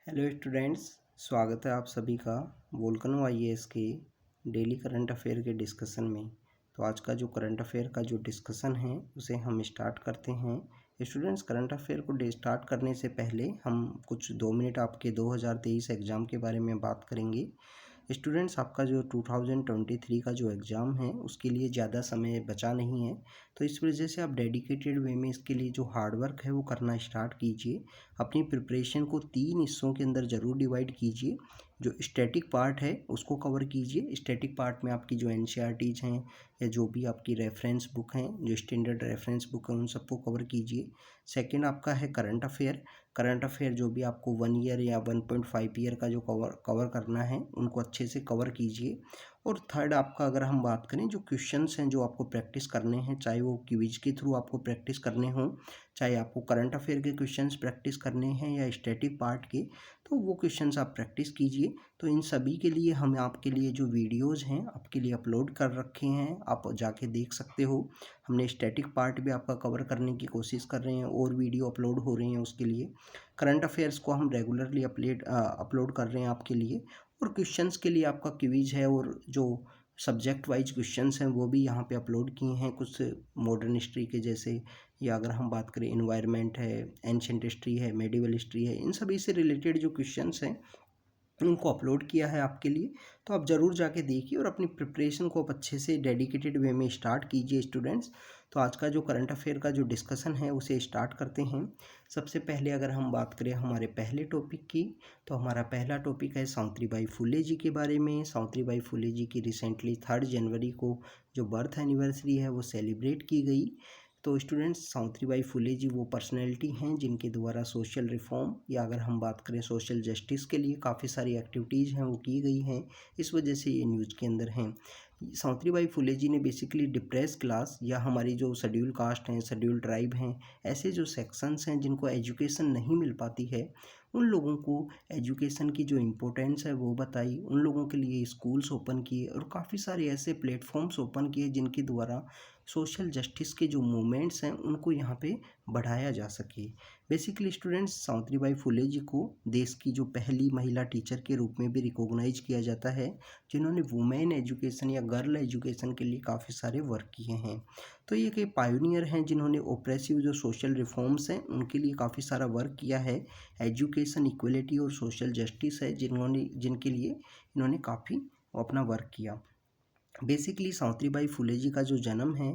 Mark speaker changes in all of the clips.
Speaker 1: Hello students, स्वागत है आप सभी का वोल्केनो आईएएस के डेली करंट अफेयर के डिस्कशन में। तो आज का जो करंट अफेयर का जो डिस्कशन है उसे हम स्टार्ट करते हैं। स्टूडेंट्स, करंट अफेयर को स्टार्ट करने से पहले हम कुछ 2 मिनट आपके 2023 एग्ज़ाम के बारे में बात करेंगे। स्टूडेंट्स, आपका जो 2023 का जो एग्ज़ाम है उसके लिए ज़्यादा समय बचा नहीं है, तो इस वजह से आप डेडिकेटेड वे में इसके लिए जो हार्ड वर्क है वो करना स्टार्ट कीजिए। अपनी प्रिपरेशन को 3 हिस्सों के अंदर ज़रूर डिवाइड कीजिए। जो स्टैटिक पार्ट है उसको कवर कीजिए। स्टैटिक पार्ट में आपकी जो एनसीईआरटीज़ हैं या जो भी आपकी रेफरेंस बुक हैं, जो स्टैंडर्ड रेफरेंस बुक है, उन सबको कवर कीजिए। सेकंड आपका है करंट अफेयर। करंट अफेयर जो भी आपको 1 ईयर या 1.5 ईयर का जो कवर करना है उनको अच्छे से कवर कीजिए। और थर्ड आपका, अगर हम बात करें, जो क्वेश्चंस हैं जो आपको प्रैक्टिस करने हैं, चाहे वो क्विज के थ्रू आपको प्रैक्टिस करने हों, चाहे आपको करंट अफेयर के क्वेश्चंस प्रैक्टिस करने हैं या स्टैटिक पार्ट के, तो वो क्वेश्चंस आप प्रैक्टिस कीजिए। तो इन सभी के लिए हम आपके लिए जो वीडियोज़ हैं आपके लिए अपलोड कर रखे हैं, आप जाके देख सकते हो। हमने स्टैटिक पार्ट भी आपका कवर करने की कोशिश कर रहे हैं और वीडियो अपलोड हो रहे हैं उसके लिए। करंट अफेयर्स को हम रेगुलरली अपलोड कर रहे हैं आपके लिए। और क्वेश्चंस के लिए आपका क्विज है और जो सब्जेक्ट वाइज क्वेश्चंस हैं वो भी यहाँ पे अपलोड किए हैं, कुछ मॉडर्न हिस्ट्री के जैसे, या अगर हम बात करें इन्वायरमेंट है, एंशिएंट हिस्ट्री है, मेडिवल हिस्ट्री है, इन सभी से रिलेटेड जो क्वेश्चंस हैं उनको अपलोड किया है आपके लिए। तो आप ज़रूर जाके देखिए और अपनी प्रिपरेशन को आप अच्छे से डेडिकेटेड वे में स्टार्ट कीजिए स्टूडेंट्स। तो आज का जो करंट अफेयर का जो डिस्कशन है उसे स्टार्ट करते हैं। सबसे पहले अगर हम बात करें हमारे पहले टॉपिक की, तो हमारा पहला टॉपिक है सावित्रीबाई फुले जी के बारे में। सावित्रीबाई फुले जी की रिसेंटली 3 जनवरी को जो बर्थ एनिवर्सरी है वो सेलिब्रेट की गई। तो स्टूडेंट्स, सावित्रीबाई फुले जी वो पर्सनैलिटी हैं जिनके द्वारा सोशल रिफॉर्म, या अगर हम बात करें सोशल जस्टिस के लिए काफ़ी सारी एक्टिविटीज़ हैं वो की गई हैं, इस वजह से ये न्यूज़ के अंदर हैं। सावित्रीबाई फुले जी ने बेसिकली डिप्रेस क्लास या हमारी जो शेड्यूल कास्ट हैं, शेड्यूल ट्राइब हैं, ऐसे जो सेक्शंस हैं जिनको एजुकेशन नहीं मिल पाती है, उन लोगों को एजुकेशन की जो इम्पोर्टेंस है वो बताई। उन लोगों के लिए स्कूल्स ओपन किए और काफ़ी सारे ऐसे प्लेटफॉर्म्स ओपन किए जिनके द्वारा सोशल जस्टिस के जो मूवमेंट्स हैं उनको यहाँ पे बढ़ाया जा सके। बेसिकली स्टूडेंट्स, सावित्रीबाई फुले जी को देश की जो पहली महिला टीचर के रूप में भी रिकॉग्नाइज किया जाता है, जिन्होंने वुमेन एजुकेशन या गर्ल एजुकेशन के लिए काफ़ी सारे वर्क किए हैं। तो ये एक पायोनियर हैं जिन्होंने ओप्रेसिव जो सोशल रिफॉर्म्स हैं उनके लिए काफ़ी सारा वर्क किया है। एजुकेशन, इक्वलिटी और सोशल जस्टिस है जिनके लिए इन्होंने काफ़ी अपना वर्क किया। बेसिकली सावित्रीबाई फुले जी का जो जन्म है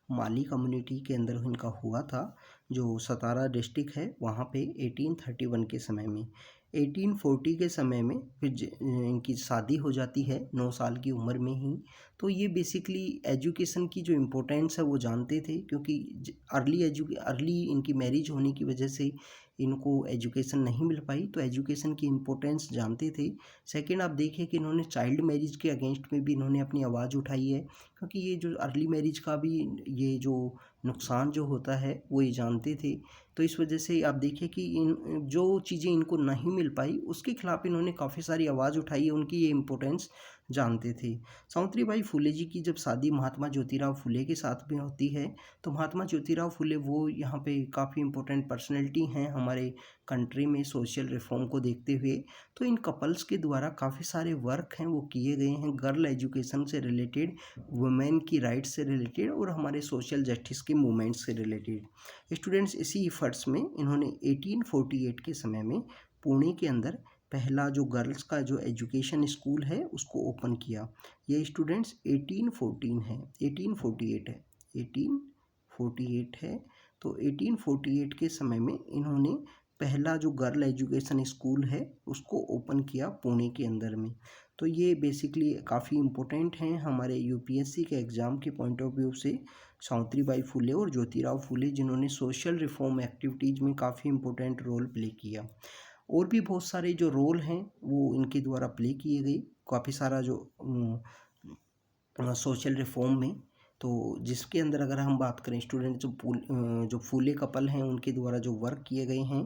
Speaker 1: माली कम्युनिटी के अंदर इनका हुआ था, जो सतारा डिस्ट्रिक्ट है वहाँ पे 1831 के समय में। 1840 के समय में फिर इनकी शादी हो जाती है 9 साल की उम्र में ही। तो ये बेसिकली एजुकेशन की जो इम्पोर्टेंस है वो जानते थे, क्योंकि अर्ली इनकी मैरिज होने की वजह से इनको एजुकेशन नहीं मिल पाई, तो एजुकेशन की इम्पोर्टेंस जानते थे। सेकंड, आप देखें कि इन्होंने चाइल्ड मैरिज के अगेंस्ट में भी इन्होंने अपनी आवाज़ उठाई है, क्योंकि ये जो अर्ली मैरिज का भी ये जो नुकसान जो होता है वो ये जानते थे। तो इस वजह से आप देखिए कि इन जो चीज़ें इनको नहीं मिल पाई उसके खिलाफ इन्होंने काफ़ी सारी आवाज़ उठाई है, उनकी ये इम्पोर्टेंस जानते थे। सावित्रीबाई फुले जी की जब शादी महात्मा ज्योतिराव फुले के साथ में होती है, तो महात्मा ज्योतिराव फुले वो यहाँ पे काफ़ी इम्पोर्टेंट पर्सनैलिटी हैं हमारे कंट्री में सोशल रिफॉर्म को देखते हुए। तो इन कपल्स के द्वारा काफ़ी सारे वर्क हैं वो किए गए हैं, गर्ल एजुकेशन से रिलेटेड, वुमेन की राइट्स से रिलेटेड और हमारे सोशल जस्टिस के मूवमेंट्स से रिलेटेड। स्टूडेंट्स, इसी इफ़र्ट्स में इन्होंने 1848 के समय में पुणे के अंदर पहला जो गर्ल्स का जो एजुकेशन स्कूल है उसको ओपन किया। ये स्टूडेंट्स 1814 है, 1848 है, 1848 है। तो 1848 के समय में इन्होंने पहला जो गर्ल एजुकेशन स्कूल है उसको ओपन किया पुणे के अंदर में। तो ये बेसिकली काफ़ी इम्पोर्टेंट हैं हमारे यूपीएससी के एग्ज़ाम के पॉइंट ऑफ व्यू से। सावित्रीबाई फुले और ज्योतिराव फुले जिन्होंने सोशल रिफॉर्म एक्टिविटीज़ में काफ़ी इम्पोर्टेंट रोल प्ले किया। और भी बहुत सारे जो रोल हैं वो इनके द्वारा प्ले किए गए, काफ़ी सारा जो सोशल रिफॉर्म में। तो जिसके अंदर अगर हम बात करें स्टूडेंट, जो फूले कपल हैं उनके द्वारा जो वर्क किए गए हैं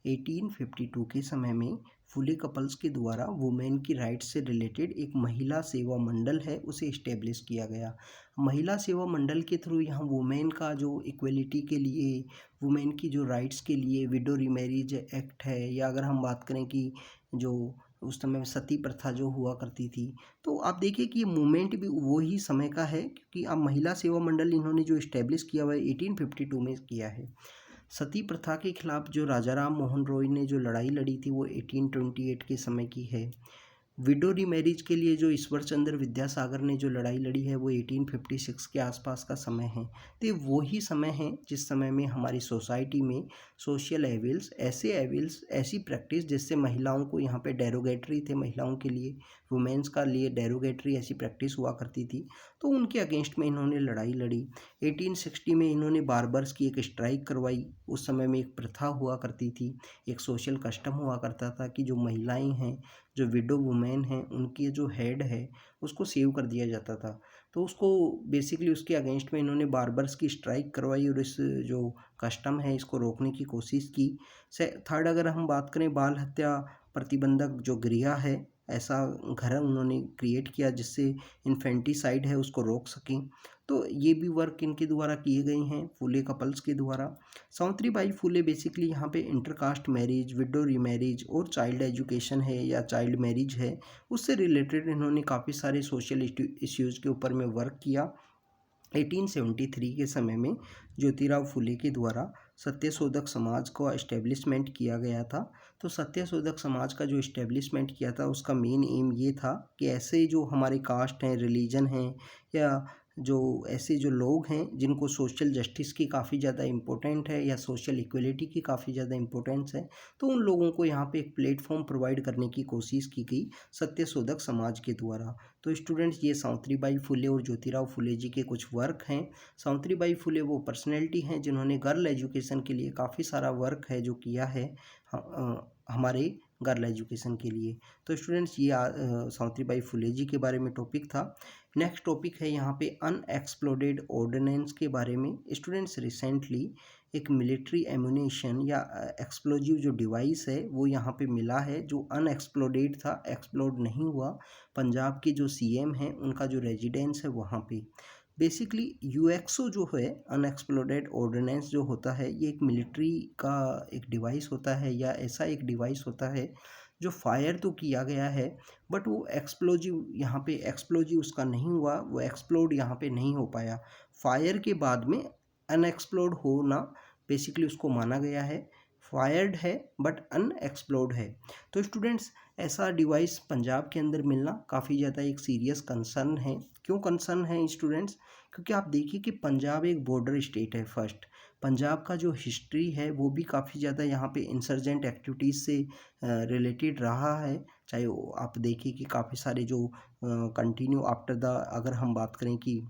Speaker 1: 1852 के समय में फुले कपल्स के द्वारा वुमेन की राइट्स से रिलेटेड एक महिला सेवा मंडल है उसे इस्टेब्लिश किया गया। महिला सेवा मंडल के थ्रू यहाँ वुमेन का जो इक्वलिटी के लिए, वुमेन की जो राइट्स के लिए विडो रीमैरिज एक्ट है, या अगर हम बात करें कि जो उस समय सती प्रथा जो हुआ करती थी, तो आप देखिए कि ये मूवमेंट भी वो ही समय का है, क्योंकि अब महिला सेवा मंडल इन्होंने जो इस्टेब्लिश किया हुआ है 1852 में किया है। सती प्रथा के खिलाफ जो राजा राम मोहन रॉय ने जो लड़ाई लड़ी थी वो 1828 के समय की है। विडो रीमैरिज के लिए जो ईश्वर चंद्र विद्यासागर ने जो लड़ाई लड़ी है वो 1856 के आसपास का समय है। तो ये वही समय है जिस समय में हमारी सोसाइटी में सोशल एविल्स, ऐसी प्रैक्टिस जिससे महिलाओं को यहाँ पे डेरोगेटरी थे, महिलाओं के लिए, वुमेन्स का लिए डेरोगेटरी ऐसी प्रैक्टिस हुआ करती थी, तो उनके अगेंस्ट में इन्होंने लड़ाई लड़ी। 1860 में इन्होंने बार्बर्स की एक स्ट्राइक करवाई। उस समय में एक प्रथा हुआ करती थी, एक सोशल कस्टम हुआ करता था कि जो महिलाएं हैं, जो विडो वुमेन हैं, उनकी जो हेड है उसको सेव कर दिया जाता था। तो उसको बेसिकली उसके अगेंस्ट में इन्होंने बार्बर्स की स्ट्राइक करवाई और इस जो कस्टम है इसको रोकने की कोशिश की। थर्ड, अगर हम बात करें बाल हत्या प्रतिबंधक जो गृह है, ऐसा घर उन्होंने क्रिएट किया जिससे इन्फेंटिसाइड है उसको रोक सकें। तो ये भी वर्क इनके द्वारा किए गए हैं, फुले कपल्स के द्वारा। सावित्रीबाई फुले बेसिकली यहाँ पे इंटरकास्ट मैरिज, विडो रीमैरिज और चाइल्ड एजुकेशन है या चाइल्ड मैरिज है, उससे रिलेटेड इन्होंने काफ़ी सारे सोशल इश्यूज़ के ऊपर में वर्क किया। 1873 के समय में ज्योतिराव फुले के द्वारा सत्यशोधक समाज को इस्टेब्लिशमेंट किया गया था। तो सत्यशोधक समाज का जो इस्टेब्लिशमेंट किया था उसका मेन एम ये था कि ऐसे जो हमारे कास्ट हैं, रिलीजन हैं, या जो ऐसे जो लोग हैं जिनको सोशल जस्टिस की काफ़ी ज़्यादा इम्पोर्टेंट है या सोशल इक्वलिटी की काफ़ी ज़्यादा इम्पोर्टेंस है, तो उन लोगों को यहाँ पे एक प्लेटफॉर्म प्रोवाइड करने की कोशिश की गई सत्यशोधक समाज के द्वारा। तो स्टूडेंट्स, ये सावित्रीबाई फुले और ज्योतिराव फुले जी के कुछ वर्क हैं। सावित्रीबाई फुले वो पर्सनैलिटी हैं जिन्होंने गर्ल एजुकेशन के लिए काफ़ी सारा वर्क है जो किया है हमारे गर्ल एजुकेशन के लिए। तो स्टूडेंट्स, ये सावित्रीबाई फुले जी के बारे में टॉपिक था। नेक्स्ट टॉपिक है यहाँ पे अनएक्सप्लोडेड ऑर्डिनेंस के बारे में। स्टूडेंट्स, रिसेंटली एक मिलिट्री एम्यूनेशन या एक्सप्लोजिव जो डिवाइस है वो यहाँ पे मिला है जो अनएक्सप्लोडेड था, एक्सप्लोड नहीं हुआ। पंजाब के जो सीएम हैं उनका जो रेजिडेंस है वहाँ पे। बेसिकली यूएक्सओ जो है, अनएक्सप्लोडेड ऑर्डिनेंस जो होता है, ये एक मिलिट्री का एक डिवाइस होता है या ऐसा एक डिवाइस होता है जो फायर तो किया गया है बट वो एक्सप्लोजिव, यहाँ पे एक्सप्लोजिव उसका नहीं हुआ, वो एक्सप्लोड यहाँ पे नहीं हो पाया। फायर के बाद में अनएक्सप्लोड होना बेसिकली उसको माना गया है। फायर्ड है बट अनएक्सप्लोड है। तो स्टूडेंट्स, ऐसा डिवाइस पंजाब के अंदर मिलना काफ़ी ज़्यादा एक सीरियस कंसर्न है। क्यों कंसर्न है स्टूडेंट्स? क्योंकि आप देखिए कि पंजाब एक बॉर्डर स्टेट है। फर्स्ट, पंजाब का जो हिस्ट्री है वो भी काफ़ी ज़्यादा यहाँ पे इंसर्जेंट एक्टिविटीज़ से रिलेटेड रहा है। चाहे आप देखिए कि काफ़ी सारे जो कंटिन्यू आफ्टर द, अगर हम बात करें कि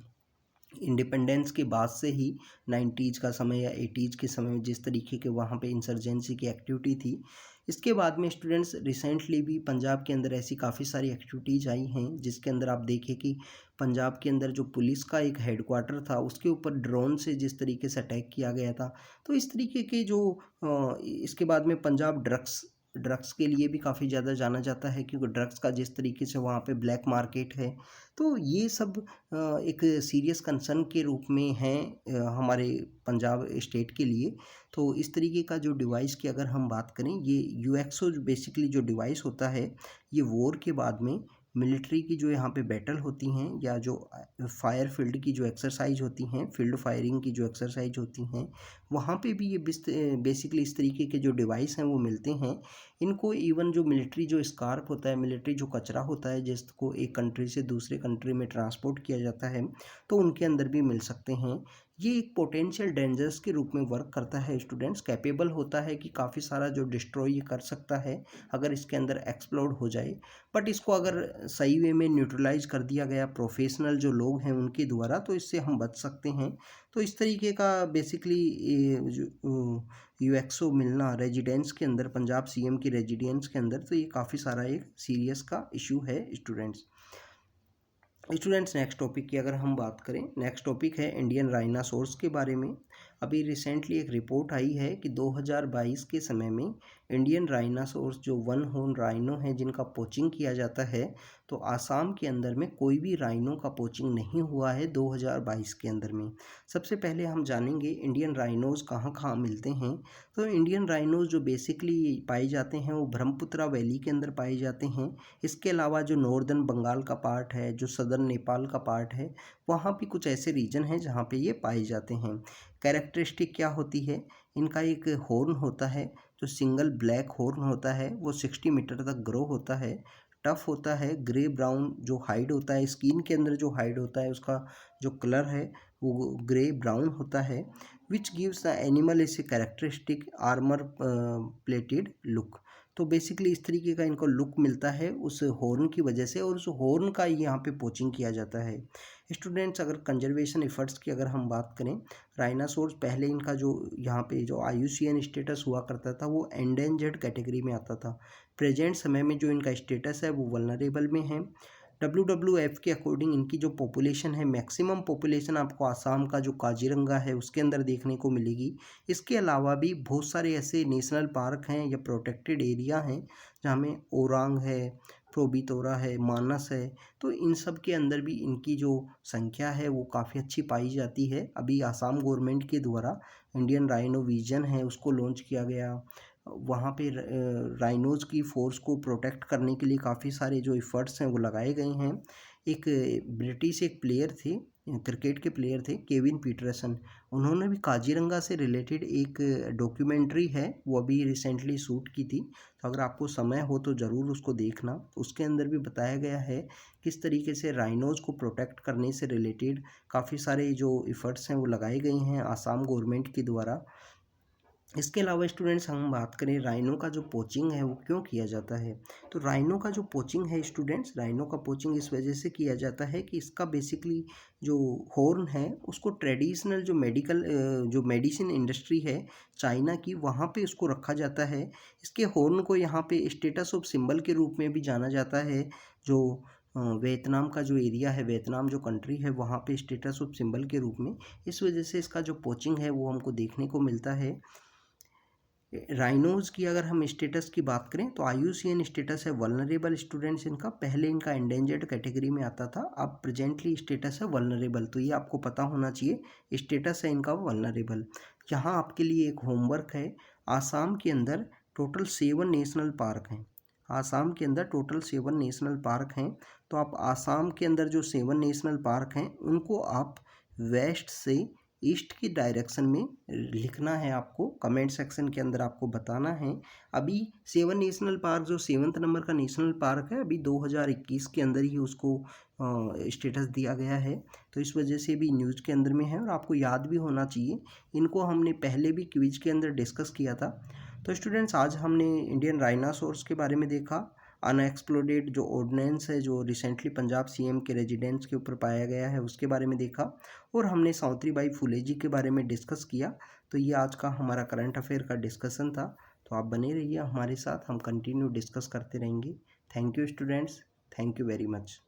Speaker 1: इंडिपेंडेंस के बाद से ही 90s का समय या 80s के समय में जिस तरीके के वहाँ पे इंसर्जेंसी की एक्टिविटी थी, इसके बाद में स्टूडेंट्स रिसेंटली भी पंजाब के अंदर ऐसी काफ़ी सारी एक्टिविटीज़ आई हैं जिसके अंदर आप देखिए कि पंजाब के अंदर जो पुलिस का एक हेडक्वार्टर था उसके ऊपर ड्रोन से जिस तरीके से अटैक किया गया था। तो इस तरीके के जो इसके बाद में पंजाब ड्रग्स के लिए भी काफ़ी ज़्यादा जाना जाता है, क्योंकि ड्रग्स का जिस तरीके से वहाँ पे ब्लैक मार्केट है। तो ये सब एक सीरियस कंसर्न के रूप में है हमारे पंजाब स्टेट के लिए। तो इस तरीके का जो डिवाइस की अगर हम बात करें, ये यूएक्सओ बेसिकली जो डिवाइस होता है, ये वॉर के बाद में मिलिट्री की जो यहाँ पे बैटल होती हैं या जो फायर फील्ड की जो एक्सरसाइज होती हैं, फील्ड फायरिंग की जो एक्सरसाइज होती हैं, वहाँ पे भी ये बेसिकली इस तरीके के जो डिवाइस हैं वो मिलते हैं। इनको इवन जो मिलिट्री जो स्कार्प होता है, मिलिट्री जो कचरा होता है जिसको एक कंट्री से दूसरे कंट्री में ट्रांसपोर्ट किया जाता है, तो उनके अंदर भी मिल सकते हैं। ये एक पोटेंशियल डेंजर्स के रूप में वर्क करता है स्टूडेंट्स। कैपेबल होता है कि काफ़ी सारा जो डिस्ट्रॉय ये कर सकता है अगर इसके अंदर एक्सप्लोड हो जाए। बट इसको अगर सही वे में न्यूट्रलाइज कर दिया गया प्रोफेशनल जो लोग हैं उनके द्वारा, तो इससे हम बच सकते हैं। तो इस तरीके का बेसिकली यूएक्सओ मिलना रेजिडेंस के अंदर, पंजाब सीएम की रेजिडेंस के अंदर, तो ये काफ़ी सारा एक सीरियस का इशू है स्टूडेंट्स। नेक्स्ट टॉपिक की अगर हम बात करें, नेक्स्ट टॉपिक है इंडियन राइनासोर्स के बारे में। अभी रिसेंटली एक रिपोर्ट आई है कि 2022 के समय में इंडियन राइनासोर्स जो वन हॉर्न राइनो है जिनका पोचिंग किया जाता है, तो आसाम के अंदर में कोई भी राइनो का पोचिंग नहीं हुआ है 2022 के अंदर में। सबसे पहले हम जानेंगे इंडियन राइनोज़ कहाँ कहाँ मिलते हैं। तो इंडियन राइनोज़ जो बेसिकली पाए जाते हैं वो ब्रह्मपुत्रा वैली के अंदर पाए जाते हैं। इसके अलावा जो नॉर्दर्न बंगाल का पार्ट है, जो सदर्न नेपाल का पार्ट है, वहाँ भी कुछ ऐसे रीजन हैं जहाँ पे ये पाए जाते हैं। कैरेक्टरिस्टिक क्या होती है, इनका एक हॉर्न होता है जो सिंगल ब्लैक हॉर्न होता है, वो 60 मीटर तक ग्रो होता है। टफ होता है, ग्रे ब्राउन जो हाइड होता है, स्किन के अंदर जो हाइड होता है उसका जो कलर है वो ग्रे ब्राउन होता है। विच गिव्स द एनिमल इस कैरेक्टरिस्टिक आर्मर प्लेटेड लुक। तो बेसिकली इस तरीके का इनको लुक मिलता है उस हॉर्न की वजह से, और उस हॉर्न का यहाँ पे पोचिंग किया जाता है। स्टूडेंट्स, अगर कंजर्वेशन एफर्ट्स की अगर हम बात करें, राइनासोर्स पहले इनका जो यहाँ पे जो IUCN स्टेटस हुआ करता था वो एंडेंजर्ड कैटेगरी में आता था। प्रेजेंट समय में जो इनका स्टेटस है वो वल्नरेबल में है। WWF के अकॉर्डिंग इनकी जो पॉपुलेशन है, मैक्सिमम पॉपुलेशन आपको आसाम का जो काजीरंगा है उसके अंदर देखने को मिलेगी। इसके अलावा भी बहुत सारे ऐसे नेशनल पार्क हैं या प्रोटेक्टेड एरिया हैं जहाँ में ओरांग है, प्रोबितोरा है, मानस है, तो इन सब के अंदर भी इनकी जो संख्या है वो काफ़ी अच्छी पाई जाती है। अभी आसाम गवर्नमेंट के द्वारा इंडियन राइनो विजन है उसको लॉन्च किया गया। वहाँ पे राइनोज़ की फ़ोर्स को प्रोटेक्ट करने के लिए काफ़ी सारे जो एफर्ट्स हैं वो लगाए गए हैं। एक ब्रिटिश एक प्लेयर थे, क्रिकेट के प्लेयर थे, केविन पीटरसन, उन्होंने भी काजीरंगा से रिलेटेड एक डॉक्यूमेंट्री है वो अभी रिसेंटली शूट की थी। तो अगर आपको समय हो तो ज़रूर उसको देखना। उसके अंदर भी बताया गया है किस तरीके से राइनोज़ को प्रोटेक्ट करने से रिलेटेड काफ़ी सारे जो एफर्ट्स हैं वो लगाए गए हैं आसाम गवर्नमेंट के द्वारा। इसके अलावा स्टूडेंट्स, हम बात करें राइनो का जो पोचिंग है वो क्यों किया जाता है। तो राइनो का जो पोचिंग है स्टूडेंट्स, राइनो का पोचिंग इस वजह से किया जाता है कि इसका बेसिकली जो हॉर्न है उसको ट्रेडिशनल जो मेडिसिन इंडस्ट्री है चाइना की, वहाँ पे उसको रखा जाता है। इसके हॉर्न को यहाँ पे स्टेटस ऑफ सिंबल के रूप में भी जाना जाता है। जो वियतनाम का जो एरिया है, वियतनाम जो कंट्री है, वहाँ पे स्टेटस ऑफ सिंबल के रूप में, इस वजह से इसका जो पोचिंग है वो हमको देखने को मिलता है। राइनोज़ की अगर हम स्टेटस की बात करें तो IUCN स्टेटस है वल्नरेबल स्टूडेंट्स इनका। पहले इनका एंडेंजर्ड कैटेगरी में आता था, अब प्रेजेंटली स्टेटस है वल्नरेबल। तो ये आपको पता होना चाहिए, स्टेटस है इनका वल्नरेबल। यहाँ आपके लिए एक होमवर्क है। आसाम के अंदर टोटल 7 नेशनल पार्क हैं। आसाम के अंदर टोटल 7 नेशनल पार्क हैं। तो आप आसाम के अंदर जो 7 नेशनल पार्क हैं उनको आप वेस्ट से ईस्ट की डायरेक्शन में लिखना है। आपको कमेंट सेक्शन के अंदर आपको बताना है। अभी 7 नेशनल पार्क, जो 7th नंबर का नेशनल पार्क है, अभी 2021 के अंदर ही उसको स्टेटस दिया गया है। तो इस वजह से भी न्यूज़ के अंदर में है और आपको याद भी होना चाहिए। इनको हमने पहले भी क्विज के अंदर डिस्कस किया था। तो स्टूडेंट्स, आज हमने इंडियन राइनासोर्स के बारे में देखा। अनएक्सप्लोडेड जो ऑर्डिनेंस है जो रिसेंटली पंजाब CM के रेजिडेंस के ऊपर पाया गया है उसके बारे में देखा, और हमने सावित्रीबाई फुले जी के बारे में डिस्कस किया। तो ये आज का हमारा करंट अफेयर का डिस्कशन था। तो आप बने रहिए हमारे साथ, हम कंटिन्यू डिस्कस करते रहेंगे। Thank you students, thank you very much.